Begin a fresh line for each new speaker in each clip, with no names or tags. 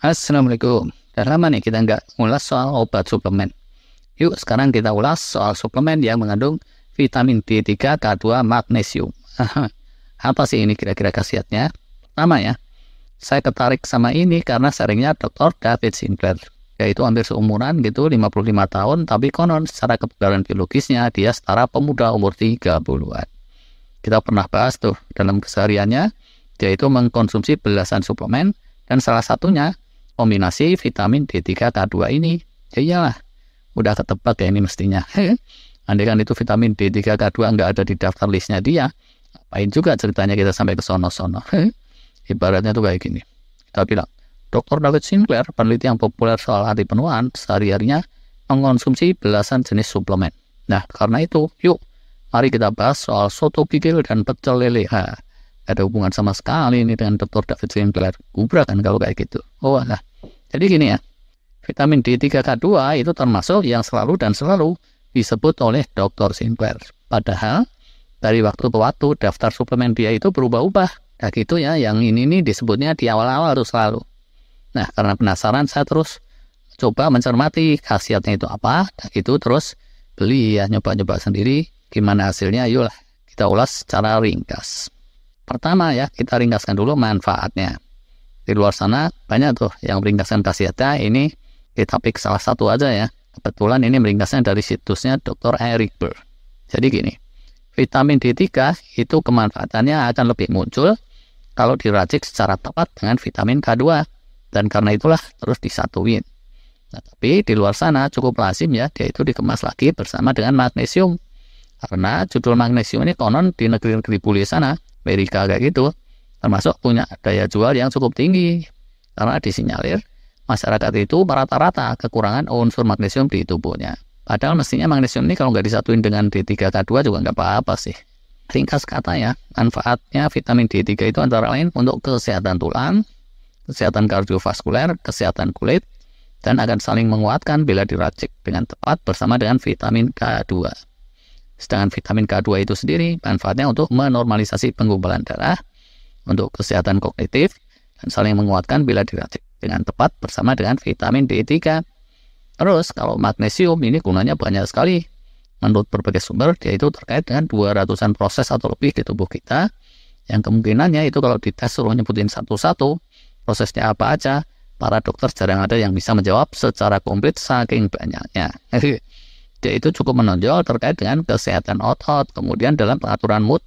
Assalamualaikum. Udah lama nih kita nggak ulas soal obat suplemen. Yuk sekarang kita ulas soal suplemen yang mengandung vitamin D3, K2, magnesium. Apa sih ini kira-kira khasiatnya? Pertama ya, saya tertarik sama ini karena seringnya Dr. David Sinclair, yaitu hampir seumuran gitu, 55 tahun, tapi konon secara kebugaran biologisnya dia setara pemuda umur 30-an. Kita pernah bahas tuh dalam kesehariannya, dia itu mengkonsumsi belasan suplemen, dan salah satunya kombinasi vitamin D3 K2 ini. Ya iyalah, udah ketebak ya ini mestinya. Andai kan itu vitamin D3 K2 nggak ada di daftar listnya dia, ngapain juga ceritanya kita sampai ke sono-sono. Ibaratnya tuh kayak gini. Kita bilang, Dr. David Sinclair, peneliti yang populer soal anti penuaan, sehari-harinya mengkonsumsi belasan jenis suplemen. Nah, karena itu, yuk, mari kita bahas soal soto kikil dan pecel lele. Ada hubungan sama sekali ini dengan Dr. David Sinclair. Gubrak kan kalau kayak gitu. Oh, nah. Jadi gini ya, vitamin D3K2 itu termasuk yang selalu disebut oleh Dr. Sinclair. Padahal, dari waktu ke waktu, daftar suplemen dia itu berubah-ubah. Nah gitu ya, yang ini nih disebutnya di awal-awal tuh selalu. Nah, karena penasaran, saya terus coba mencermati khasiatnya itu apa. Nah gitu, terus beli ya, nyoba-nyoba sendiri. Gimana hasilnya, yuk kita ulas secara ringkas. Pertama ya, kita ringkaskan dulu manfaatnya. Di luar sana banyak tuh yang meringkaskan khasiatnya, ini kita pick salah satu aja ya. Kebetulan ini meringkasnya dari situsnya Dr. Eric Berg. Jadi gini, vitamin D3 itu kemanfaatannya akan lebih muncul kalau diracik secara tepat dengan vitamin K2. Dan karena itulah terus disatuin. Nah, tapi di luar sana cukup lazim ya, dia itu dikemas lagi bersama dengan magnesium. Karena judul magnesium ini konon di negeri-negeri bule sana, Amerika kayak gitu, termasuk punya daya jual yang cukup tinggi. Karena disinyalir masyarakat itu rata-rata kekurangan unsur magnesium di tubuhnya. Padahal mestinya magnesium ini kalau nggak disatuin dengan D3K2 juga nggak apa-apa sih. Ringkas kata ya, manfaatnya vitamin D3 itu antara lain untuk kesehatan tulang, kesehatan kardiovaskuler, kesehatan kulit, dan akan saling menguatkan bila diracik dengan tepat bersama dengan vitamin K2. Sedangkan vitamin K2 itu sendiri manfaatnya untuk menormalisasi penggumpalan darah, untuk kesehatan kognitif, dan saling menguatkan bila diracik dengan tepat bersama dengan vitamin D3. Terus kalau magnesium ini gunanya banyak sekali. Menurut berbagai sumber, dia itu terkait dengan 200-an proses atau lebih di tubuh kita, yang kemungkinannya itu kalau dites suruh nyebutin satu-satu, prosesnya apa aja, para dokter jarang ada yang bisa menjawab secara komplit saking banyaknya. Dia itu cukup menonjol terkait dengan kesehatan otot, kemudian dalam pengaturan mood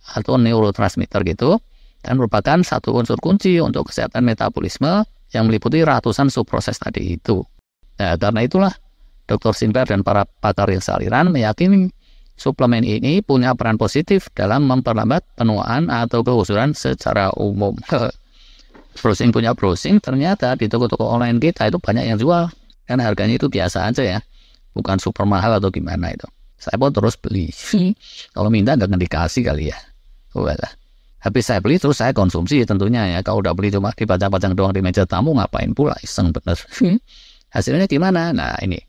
atau neurotransmitter gitu, dan merupakan satu unsur kunci untuk kesehatan metabolisme yang meliputi ratusan subproses tadi itu. Nah, karena itulah Dr. Sinclair dan para pakar yang aliran meyakini suplemen ini punya peran positif dalam memperlambat penuaan atau kehusuran secara umum. Browsing punya browsing, ternyata di toko-toko online kita itu banyak yang jual, kan harganya itu biasa aja ya, bukan super mahal atau gimana itu. Saya pun terus beli. Kalau minta nggak dikasih kali ya. Walah. Habis saya beli terus saya konsumsi tentunya ya. Kalau udah beli cuma dipajang-pajang doang di meja tamu, ngapain pula, iseng bener. Hasilnya gimana? Nah ini,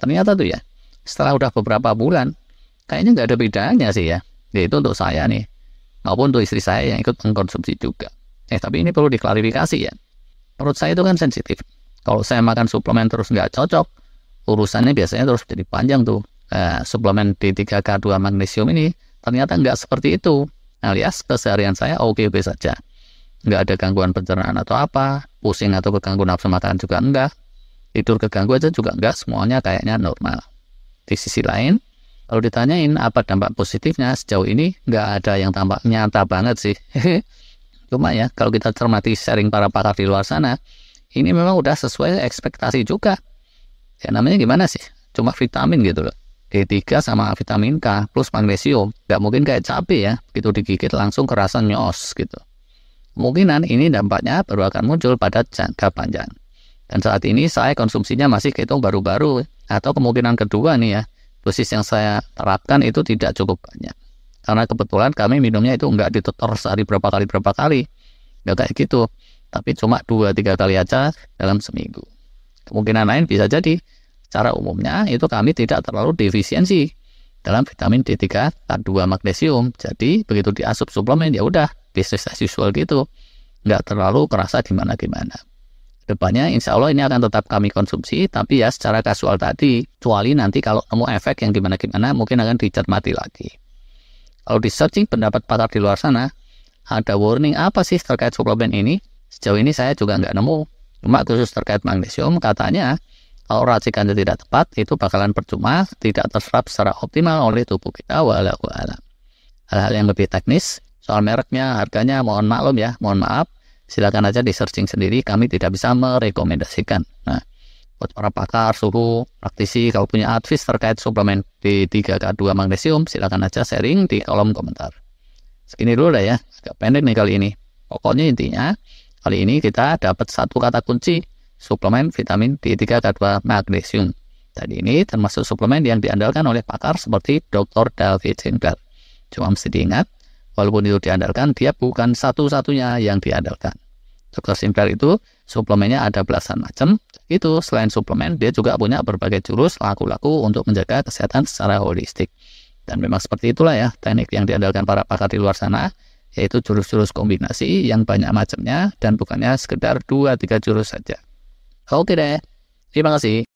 ternyata tuh ya, setelah udah beberapa bulan, kayaknya nggak ada bedanya sih ya. Yaitu untuk saya nih, maupun untuk istri saya yang ikut mengkonsumsi juga. Tapi ini perlu diklarifikasi ya. Perut saya itu kan sensitif. Kalau saya makan suplemen terus nggak cocok, urusannya biasanya terus jadi panjang tuh. Suplemen D3K2 magnesium ini ternyata nggak seperti itu. Alias keseharian saya oke-oke saja. Nggak ada gangguan pencernaan atau apa, pusing atau keganggu nafsu makan juga enggak. Tidur keganggu aja juga enggak, semuanya kayaknya normal. Di sisi lain, kalau ditanyain apa dampak positifnya, sejauh ini nggak ada yang tampak nyata banget sih. Cuma ya, kalau kita cermati sharing para pakar di luar sana, ini memang udah sesuai ekspektasi juga. Ya namanya gimana sih? Cuma vitamin gitu loh. D3 sama vitamin K plus magnesium. Nggak mungkin kayak cabai ya, begitu digigit langsung kerasa nyos gitu. Kemungkinan ini dampaknya baru akan muncul pada jangka panjang. Dan saat ini saya konsumsinya masih kehitung baru-baru, atau kemungkinan kedua nih ya, dosis yang saya terapkan itu tidak cukup banyak. Karena kebetulan kami minumnya itu nggak ditetor sehari berapa kali, nggak kayak gitu, tapi cuma 2-3 kali aja dalam seminggu. Kemungkinan lain bisa jadi, secara umumnya itu kami tidak terlalu defisiensi dalam vitamin D3, K2 magnesium. Jadi begitu diasup suplemen ya udah, business as usual gitu, nggak terlalu kerasa gimana-gimana. Kedepannya insya Allah ini akan tetap kami konsumsi, tapi ya secara kasual tadi, kecuali nanti kalau nemu efek yang gimana-gimana mungkin akan dicermati lagi. Kalau di searching pendapat pakar di luar sana, ada warning apa sih terkait suplemen ini? Sejauh ini saya juga nggak nemu. Cuma khusus terkait magnesium, katanya kalau racikannya tidak tepat, itu bakalan percuma, tidak terserap secara optimal oleh tubuh kita, walau alam. Hal-hal yang lebih teknis, soal mereknya, harganya, mohon maklum ya, mohon maaf. Silakan aja di searching sendiri, kami tidak bisa merekomendasikan. Nah, buat para pakar, suhu, praktisi, kalau punya advice terkait suplemen D3K2 magnesium, silakan aja sharing di kolom komentar. Segini dulu dah ya, agak pendek nih kali ini. Pokoknya intinya, kali ini kita dapat satu kata kunci, suplemen vitamin D3K2 magnesium. Tadi ini termasuk suplemen yang diandalkan oleh pakar seperti Dr. David Sinclair. Cuma mesti diingat, walaupun itu diandalkan, dia bukan satu-satunya yang diandalkan. Dr. Sinclair itu suplemennya ada belasan macam. Itu selain suplemen, dia juga punya berbagai jurus laku-laku untuk menjaga kesehatan secara holistik. Dan memang seperti itulah ya teknik yang diandalkan para pakar di luar sana, yaitu jurus-jurus kombinasi yang banyak macamnya dan bukannya sekedar 2-3 jurus saja. Oke deh, terima kasih.